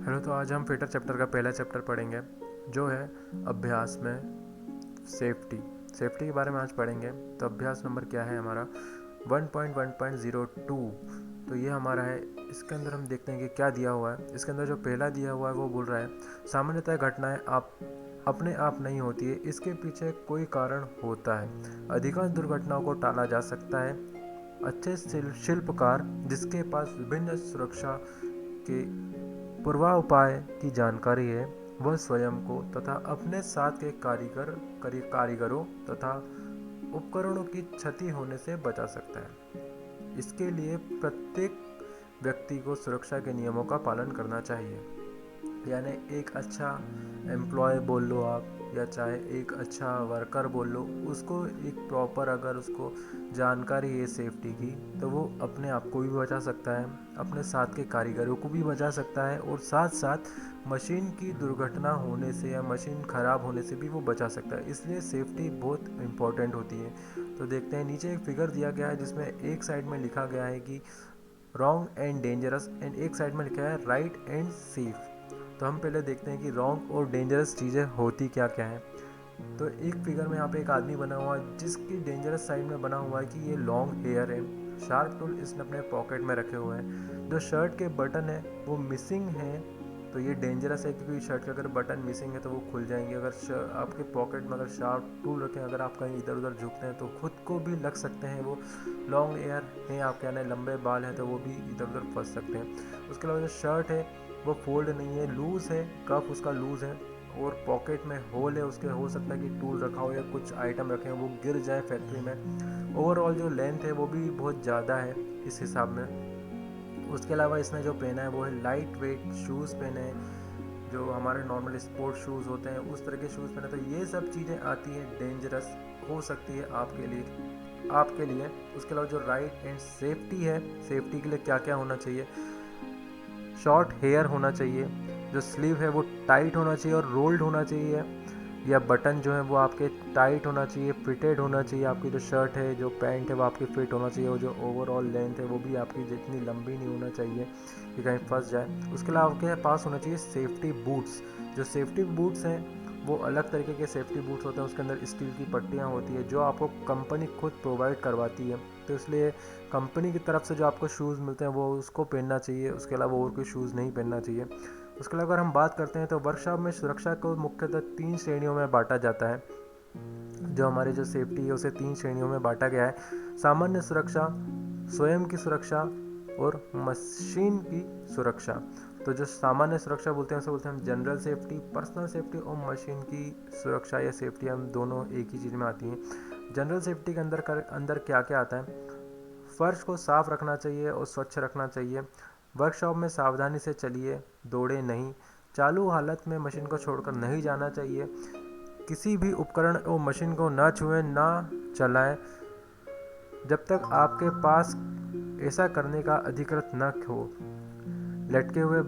Hello, तो आज हम फिटर चैप्टर का पहला चैप्टर पढ़ेंगे जो है अभ्यास में सेफ्टी। सेफ्टी के बारे में आज पढ़ेंगे। तो अभ्यास नंबर क्या है हमारा 1.1.02। तो ये हमारा है। इसके अंदर हम देखते हैं कि क्या दिया हुआ है। इसके अंदर जो पहला दिया हुआ है वो बोल रहा है सामान्यतः घटनाएं आप अपने आप नहीं होती है, इसके पीछे कोई कारण होता है। अधिकांश दुर्घटनाओं को टाला जा सकता है। अच्छे शिल्पकार जिसके पास विभिन्न सुरक्षा के पूर्वाउपाय की जानकारी है, वह स्वयं को तथा अपने साथ के कारीगरों तथा उपकरणों की क्षति होने से बचा सकता है। इसके लिए प्रत्येक व्यक्ति को सुरक्षा के नियमों का पालन करना चाहिए। यानी एक अच्छा एम्प्लॉय बोल लो आप, या चाहे एक अच्छा वर्कर बोल लो, उसको एक प्रॉपर अगर उसको जानकारी है सेफ्टी की, तो वो अपने आप को भी बचा सकता है, अपने साथ के कारीगरों को भी बचा सकता है, और साथ साथ मशीन की दुर्घटना होने से या मशीन ख़राब होने से भी वो बचा सकता है। इसलिए सेफ्टी बहुत इम्पोर्टेंट होती है। तो देखते हैं, नीचे एक फिगर दिया गया है जिसमें एक साइड में लिखा गया है कि रॉन्ग एंड डेंजरस, एंड एक साइड में लिखा है राइट एंड सेफ। तो हम पहले देखते हैं कि रॉन्ग और डेंजरस चीज़ें होती क्या क्या है। तो एक फिगर में यहाँ पे एक आदमी बना हुआ है जिसकी डेंजरस साइड में बना हुआ है कि ये लॉन्ग हेयर है। शार्प टूल इसने अपने पॉकेट में रखे हुए हैं। जो शर्ट के बटन है वो मिसिंग है, तो ये डेंजरस है क्योंकि शर्ट के अगर बटन मिसिंग है तो वो खुल जाएंगे। अगर आपके पॉकेट में अगर शार्प टूल रखें, अगर आप कहीं इधर उधर झुकते हैं तो खुद को भी लग सकते हैं। वो लॉन्ग हेयर है आपके, यानी लंबे बाल हैं, तो वो भी इधर उधर फंस सकते हैं। उसके अलावा जो शर्ट है वो फोल्ड नहीं है, लूज़ है, कफ उसका लूज़ है, और पॉकेट में होल है उसके। हो सकता है कि टूल रखा हो या कुछ आइटम रखे हैं वो गिर जाए फैक्ट्री में। ओवरऑल जो लेंथ है वो भी बहुत ज़्यादा है इस हिसाब में। उसके अलावा इसने जो पहना है वो है लाइट वेट शूज़ पहने हैं, जो हमारे नॉर्मल स्पोर्ट्स शूज़ होते हैं उस तरह के शूज़ पहने। तो ये सब चीज़ें आती हैं, डेंजरस हो सकती है आपके लिए। उसके अलावा जो राइट एंड सेफ्टी है, सेफ्टी के लिए क्या क्या होना चाहिए। शॉर्ट हेयर होना चाहिए, जो स्लीव है वो टाइट होना चाहिए और रोल्ड होना चाहिए, या बटन जो है वो आपके टाइट होना चाहिए, फिटेड होना चाहिए। आपकी जो शर्ट है, जो पैंट है, वो आपकी फिट होना चाहिए, और जो ओवरऑल लेंथ है वो भी आपकी जितनी लंबी नहीं होना चाहिए कि कहीं फंस जाए। उसके अलावा आपके पास होना चाहिए सेफ्टी बूट्स। जो सेफ्टी बूट्स हैं वो अलग तरीके के सेफ्टी बूट्स होते हैं, उसके अंदर स्टील की पट्टियाँ होती है जो आपको कंपनी खुद प्रोवाइड करवाती है। तो इसलिए कंपनी की तरफ से जो आपको शूज़ मिलते हैं वो उसको पहनना चाहिए, उसके अलावा और कोई शूज़ नहीं पहनना चाहिए। उसके अलावा अगर हम बात करते हैं तो वर्कशॉप में सुरक्षा को मुख्यतः 3 श्रेणियों में बांटा जाता है। जो हमारी जो सेफ्टी है उसे 3 श्रेणियों में बांटा गया है: सामान्य सुरक्षा, स्वयं की सुरक्षा, और मशीन की सुरक्षा। तो जो सामान्य सुरक्षा बोलते हैं उसे बोलते हैं हम जनरल सेफ्टी, पर्सनल सेफ्टी, और मशीन की सुरक्षा या सेफ्टी, हम दोनों एक ही चीज़ में आती हैं। जनरल सेफ्टी के अंदर क्या क्या आता है। फर्श को साफ रखना चाहिए और स्वच्छ रखना चाहिए। वर्कशॉप में सावधानी से चलिए, दौड़े नहीं। चालू हालत में मशीन को छोड़कर नहीं जाना चाहिए। किसी भी उपकरण और मशीन को ना छुएं, ना चलाएं जब तक आपके पास ऐसा करने का अधिकृत न हो। लटके हुए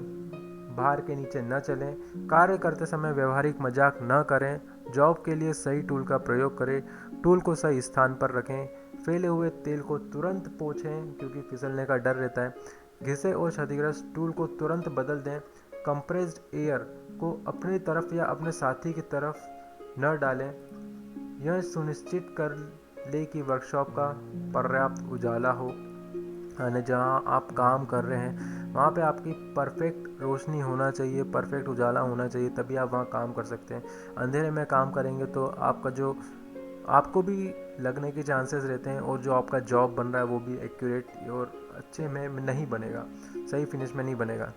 भार के नीचे न चलें। कार्य करते समय व्यवहारिक मजाक न करें। जॉब के लिए सही टूल का प्रयोग करें। टूल को सही स्थान पर रखें। फैले हुए तेल को तुरंत पोंछें क्योंकि फिसलने का डर रहता है। घिसे और क्षतिग्रस्त टूल को तुरंत बदल दें। कंप्रेस्ड एयर को अपनी तरफ या अपने साथी की तरफ न डालें। यह सुनिश्चित कर ले कि वर्कशॉप का पर्याप्त उजाला हो, यानी जहाँ आप काम कर रहे हैं वहाँ पे आपकी परफेक्ट रोशनी होना चाहिए, परफेक्ट उजाला होना चाहिए, तभी आप वहाँ काम कर सकते हैं। अंधेरे में काम करेंगे तो आपको भी लगने के चांसेस रहते हैं, और जो आपका जॉब बन रहा है वो भी एक्यूरेट और अच्छे में नहीं बनेगा, सही फिनिश में नहीं बनेगा।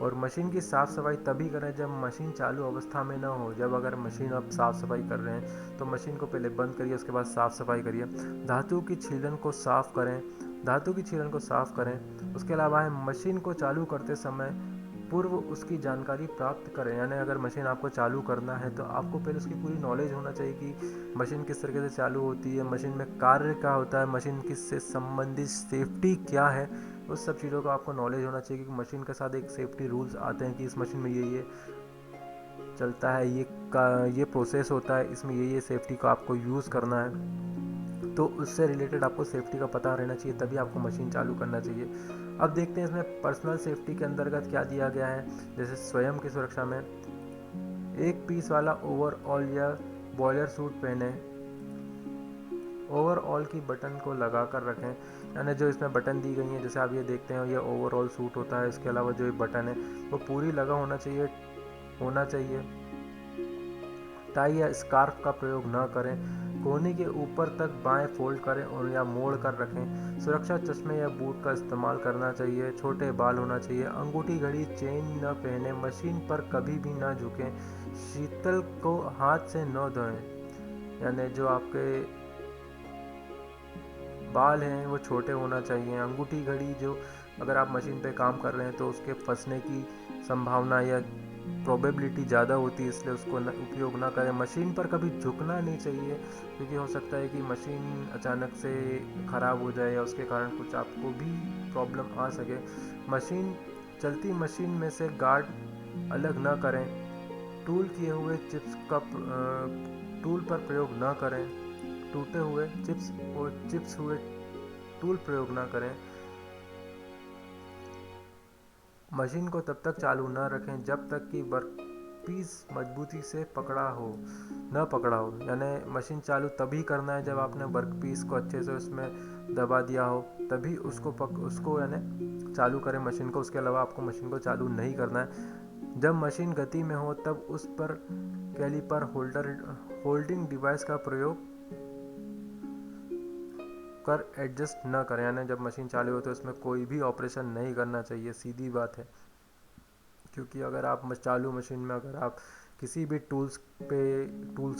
और मशीन की साफ़ सफाई तभी करें जब मशीन चालू अवस्था में ना हो। जब अगर मशीन आप साफ़ सफाई कर रहे हैं तो मशीन को पहले बंद करिए, उसके बाद साफ़ सफाई करिए। धातु की छीलन को साफ़ करें। उसके अलावा मशीन को चालू करते समय पूर्व उसकी जानकारी प्राप्त करें। यानी अगर मशीन आपको चालू करना है तो आपको पहले उसकी पूरी नॉलेज होना चाहिए कि मशीन किस तरीके से चालू होती है, मशीन में कार्य क्या होता है, मशीन किससे संबंधित सेफ्टी क्या है। उस सब चीज़ों का आपको नॉलेज होना चाहिए कि मशीन के साथ एक सेफ्टी रूल्स आते हैं कि इस मशीन में ये चलता है, ये प्रोसेस होता है, इसमें ये सेफ्टी का आपको यूज़ करना है। तो उससे रिलेटेड आपको सेफ्टी का पता रहना चाहिए, तभी आपको मशीन चालू करना चाहिए। अब देखते हैं इसमें पर्सनल सेफ्टी के अंतर्गत क्या दिया गया है। जैसे स्वयं की सुरक्षा में एक पीस वाला ओवरऑल या बॉयलर सूट पहने, ओवरऑल की बटन को लगा कर रखें, यानी जो इसमें बटन दी गई हैं, जैसे आप ये देखते हैं ये ओवरऑल सूट होता है, इसके अलावा जो ये बटन है वो पूरी लगा होना चाहिए। टाई या स्कार्फ का प्रयोग न करें, कोहनी के ऊपर तक बाएं फोल्ड करें और या मोड़ कर रखें। सुरक्षा चश्मे या बूट का इस्तेमाल करना चाहिए। छोटे बाल होना चाहिए। अंगूठी, घड़ी, चेन न पहने। मशीन पर कभी भी न झुकें। शीतल को हाथ से न धोएं, यानी जो आपके बाल हैं वो छोटे होना चाहिए। अंगूठी, घड़ी जो अगर आप मशीन पे काम कर रहे हैं तो उसके फंसने की संभावना या प्रोबेबिलिटी ज़्यादा होती है, इसलिए उसको उपयोग ना करें। मशीन पर कभी झुकना नहीं चाहिए, क्योंकि हो सकता है कि मशीन अचानक से ख़राब हो जाए या उसके कारण कुछ आपको भी प्रॉब्लम आ सके। चलती मशीन में से गार्ड अलग न करें। टूल किए हुए टूल पर प्रयोग न करें। टूटे हुए चिप्स हुए टूल प्रयोग न करें। मशीन को तब तक चालू न रखें जब तक कि वर्कपीस मजबूती से पकड़ा हो, यानी मशीन चालू तभी करना है जब आपने वर्कपीस को अच्छे से उसमें दबा दिया हो, तभी उसको यानी चालू करें मशीन को। उसके अलावा आपको मशीन को चालू नहीं करना है। जब मशीन गति में हो तब उस पर कैलिपर होल्डिंग डिवाइस का प्रयोग कर एडजस्ट न करें, यानी जब मशीन चालू हो तो इसमें कोई भी ऑपरेशन नहीं करना चाहिए, सीधी बात है। क्योंकि अगर आप चालू मशीन में अगर आप किसी भी टूल्स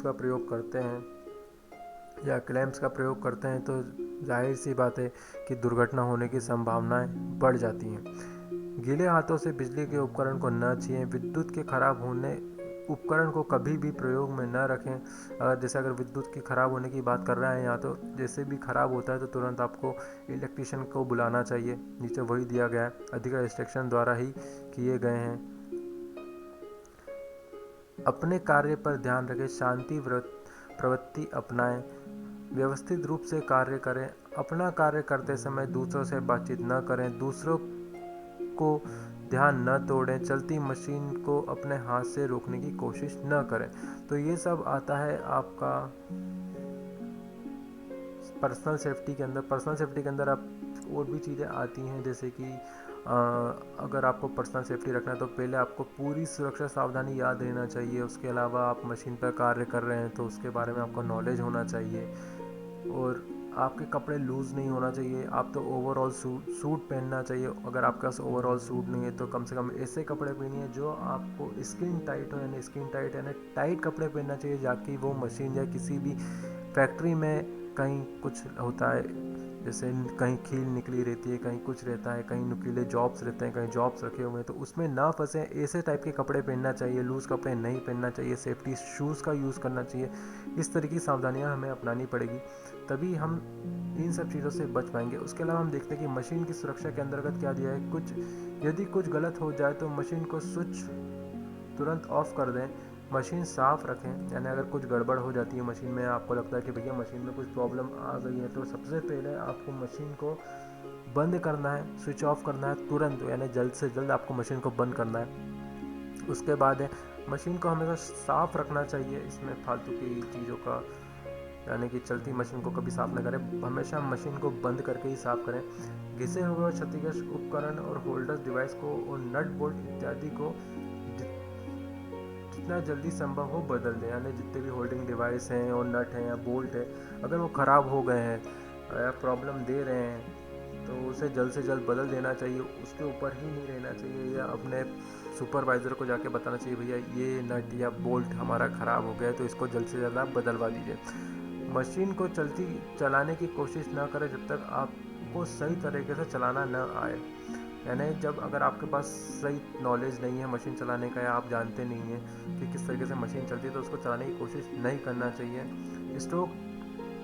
का प्रयोग करते हैं या क्लैंप्स का प्रयोग करते हैं तो जाहिर सी बात है कि दुर्घटना होने की संभावनाएं बढ़ जाती हैं। गीले हाथों से बिजली के उपकरण को न छुएं। विद्युत के खराब होने उपकरण को कभी भी प्रयोग में न रखें। अगर विद्युत की खराब होने की बात कर रहे हैं यहाँ, तो जैसे भी खराब होता है तो तुरंत आपको इलेक्ट्रीशियन को बुलाना चाहिए। नीचे वही दिया गया है, अधिक रिस्ट्रिक्शन द्वारा ही किए गए हैं। अपने कार्य पर ध्यान रखें। शांति प्रवृत्ति अपनाएं। व्यवस्थित रूप से कार्य करें। अपना कार्य करते समय दूसरों से बातचीत न करें। दूसरों को ध्यान न तोड़ें। चलती मशीन को अपने हाथ से रोकने की कोशिश न करें। तो ये सब आता है आपका पर्सनल सेफ्टी के अंदर आप और भी चीज़ें आती हैं, जैसे कि अगर आपको पर्सनल सेफ्टी रखना है तो पहले आपको पूरी सुरक्षा सावधानी याद रहना चाहिए। उसके अलावा आप मशीन पर कार्य कर रहे हैं तो उसके बारे में आपको नॉलेज होना चाहिए। और आपके कपड़े लूज़ नहीं होना चाहिए। आप तो ओवरऑल सूट पहनना चाहिए। अगर आपके पास ओवरऑल सूट नहीं है तो कम से कम ऐसे कपड़े पहनिए जो आपको स्किन टाइट हो, यानी टाइट कपड़े पहनना चाहिए, जाकि वो मशीन या किसी भी फैक्ट्री में कहीं कुछ होता है, जैसे कहीं खील निकली रहती है, कहीं कुछ रहता है, कहीं नुकीले जॉब्स रहते हैं, कहीं जॉब्स रखे हुए हैं, तो उसमें ना फंसे ऐसे टाइप के कपड़े पहनना चाहिए। लूज़ कपड़े नहीं पहनना चाहिए। सेफ्टी शूज़ का यूज़ करना चाहिए। इस तरह की सावधानियाँ हमें अपनानी पड़ेगी, तभी हम इन सब चीज़ों से बच पाएंगे। उसके अलावा हम देखते हैं कि मशीन की सुरक्षा के अंतर्गत क्या दिया है। यदि कुछ गलत हो जाए तो मशीन को स्विच तुरंत ऑफ कर दें। मशीन साफ़ रखें, यानी अगर कुछ गड़बड़ हो जाती है मशीन में, आपको लगता है कि भैया मशीन में कुछ प्रॉब्लम आ गई है, तो सबसे पहले आपको मशीन को बंद करना है, स्विच ऑफ करना है तुरंत, यानी जल्द से जल्द आपको मशीन को बंद करना है। उसके बाद मशीन को हमेशा साफ़ रखना चाहिए। इसमें फालतू की चीज़ों का, यानी कि चलती मशीन को कभी साफ़ न करें, हमेशा मशीन को बंद करके ही साफ़ करें। घिसे हुए और क्षतिग्रस्त उपकरण और होल्डर डिवाइस को और नट बोल्ट इत्यादि को जितना जल्दी संभव हो बदल दें, यानी जितने भी होल्डिंग डिवाइस हैं और नट हैं या बोल्ट है, अगर वो ख़राब हो गए हैं या प्रॉब्लम दे रहे हैं तो उसे जल्द से जल्द बदल देना चाहिए। उसके ऊपर ही नहीं रहना चाहिए, या अपने सुपरवाइज़र को जाके बताना चाहिए भैया ये नट या बोल्ट हमारा ख़राब हो गया है तो इसको जल्द से जल्द आप बदलवा दीजिए। मशीन को चलाने की कोशिश ना करें जब तक आपको सही तरीके से चलाना न आए, यानी जब अगर आपके पास सही नॉलेज नहीं है मशीन चलाने का, या आप जानते नहीं हैं कि किस तरीके से मशीन चलती है, तो उसको चलाने की कोशिश नहीं करना चाहिए। स्ट्रोक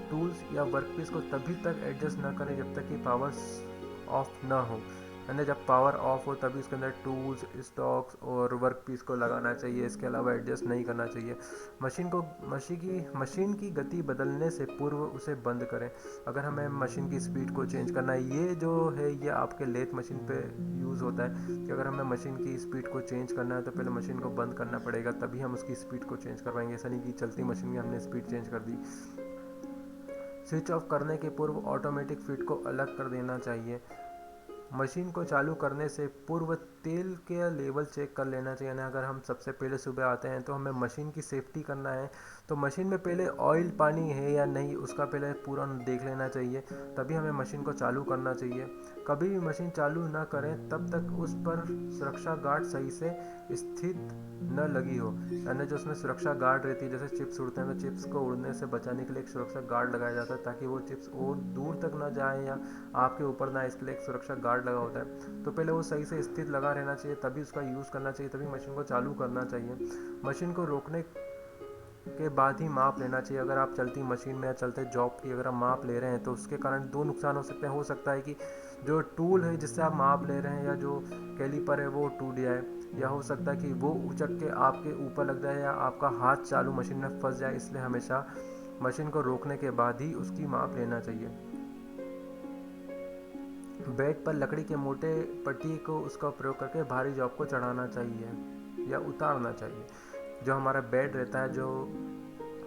टूल्स या वर्कपीस को तभी तक एडजस्ट न करें जब तक कि पावर ऑफ ना हो, यानी जब पावर ऑफ हो तभी उसके अंदर टूल्स, स्टॉक्स और वर्क पीस को लगाना चाहिए, इसके अलावा एडजस्ट नहीं करना चाहिए। मशीन की गति बदलने से पूर्व उसे बंद करें। अगर हमें मशीन की स्पीड को चेंज करना है, ये जो है ये आपके लेथ मशीन पे यूज़ होता है कि अगर हमें मशीन की स्पीड को चेंज करना है तो पहले मशीन को बंद करना पड़ेगा, तभी हम उसकी स्पीड को चेंज कर पाएंगे। ऐसा नहीं कि चलती मशीन की हमने स्पीड चेंज कर दी। स्विच ऑफ करने के पूर्व ऑटोमेटिक फीड को अलग कर देना चाहिए। मशीन को चालू करने से पूर्व तेल के लेवल चेक कर लेना चाहिए। यानी अगर हम सबसे पहले सुबह आते हैं तो हमें मशीन की सेफ्टी करना है, तो मशीन में पहले ऑयल पानी है या नहीं उसका पहले पूरा देख लेना चाहिए, तभी हमें मशीन को चालू करना चाहिए। कभी भी मशीन चालू ना करें तब तक उस पर सुरक्षा गार्ड सही से स्थित न लगी हो। यानी जो उसमें सुरक्षा गार्ड रहती है, जैसे चिप्स उड़ते हैं तो चिप्स को उड़ने से बचाने के लिए एक सुरक्षा गार्ड लगाया जाता है ताकि वो चिप्स और दूर तक ना जाए या आपके ऊपर ना, इसके लिए एक सुरक्षा गार्ड लगा होता है। तो पहले वो सही से स्थित लगा रहना चाहिए, तभी उसका यूज़ करना चाहिए, तभी मशीन को चालू करना चाहिए। मशीन को रोकने के बाद ही माप लेना चाहिए। अगर आप चलती मशीन में या चलते जॉब की अगर आप माप ले रहे हैं तो उसके कारण दो नुकसान हो सकते हैं। हो सकता है कि जो टूल है जिससे आप माप ले रहे हैं या जो कैलीपर है वो टूट जाए, या हो सकता है कि वो उचक के आपके ऊपर लग जाए या आपका हाथ चालू मशीन में फंस जाए। इसलिए हमेशा मशीन को रोकने के बाद ही उसकी माप लेना चाहिए। बेड पर लकड़ी के मोटे पट्टी को उसका प्रयोग करके भारी जॉब को चढ़ाना चाहिए या उतारना चाहिए। जो हमारा बेड रहता है, जो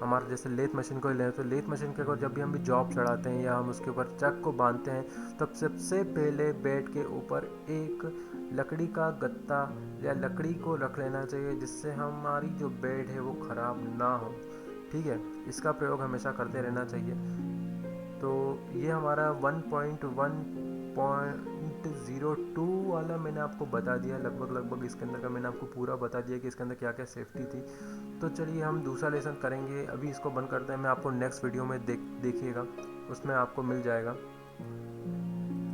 हमारा जैसे लेथ मशीन को ले तो लेथ मशीन के ऊपर जब भी हम भी जॉब चढ़ाते हैं या हम उसके ऊपर चक को बांधते हैं, तब सबसे पहले बेड के ऊपर एक लकड़ी का गत्ता या लकड़ी को रख लेना चाहिए, जिससे हमारी जो बेड है वो ख़राब ना हो। ठीक है, इसका प्रयोग हमेशा करते रहना चाहिए। तो ये हमारा 1.1.02 वाला मैंने आपको बता दिया, लगभग इसके अंदर का मैंने आपको पूरा बता दिया कि इसके अंदर क्या क्या सेफ्टी थी। तो चलिए हम दूसरा लेसन करेंगे, अभी इसको बंद करते हैं। मैं आपको नेक्स्ट वीडियो में देखिएगा, उसमें आपको मिल जाएगा।